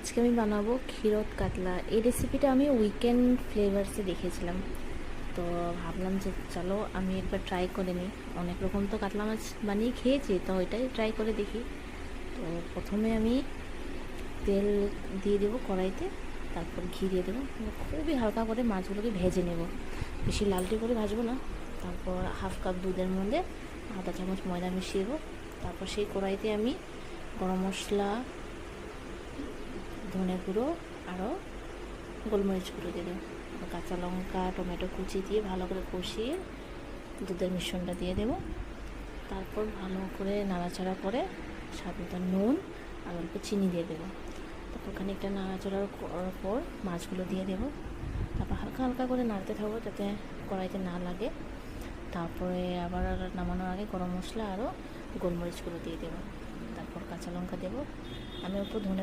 আজকে আমি বানাবো ক্ষীরত কাতলা। এই রেসিপিটা আমি উইকেন্ড ফ্লেভার্সে দেখেছিলাম, তো ভাবলাম যে চলো আমি একবার ট্রাই করে নিই। অনেক রকম তো কাতলা মাছ বানিয়ে খেয়েছি, তো ওইটাই ট্রাই করে দেখি। তো প্রথমে আমি তেল দিয়ে দেবো কড়াইতে, তারপর ঘি দিয়ে দেবো। খুবই হালকা করে মাছগুলোকে ভেজে নেব, বেশি লালটে করে ভাজবো না। তারপর হাফ কাপ দুধের মধ্যে আধা চামচ ময়দা মিশিয়ে দেবো। তারপর সেই কড়াইতে আমি গরম মশলা, ধনে গুঁড়ো, আরও গোলমরিচ গুঁড়ো দিয়ে দেবো। কাঁচা লঙ্কা, টমেটো কুচি দিয়ে ভালো করে কষিয়ে দুধের মিশ্রণটা দিয়ে দেবো। তারপর ভালো করে নাড়াচাড়া করে স্বাদ মতো নুন আর অল্প চিনি দিয়ে দেবো। তারপর খানিকটা নাড়াচাড়ার পর মাছগুলো দিয়ে দেবো। তারপর হালকা হালকা করে নাড়তে থাকবো যাতে কড়াইতে না লাগে। তারপরে আবার নামানোর আগে গরম মশলা আরও গোলমরিচ গুঁড়ো দিয়ে দেবো। তারপর কাঁচা লঙ্কা দেবো। আমি অল্প ধনে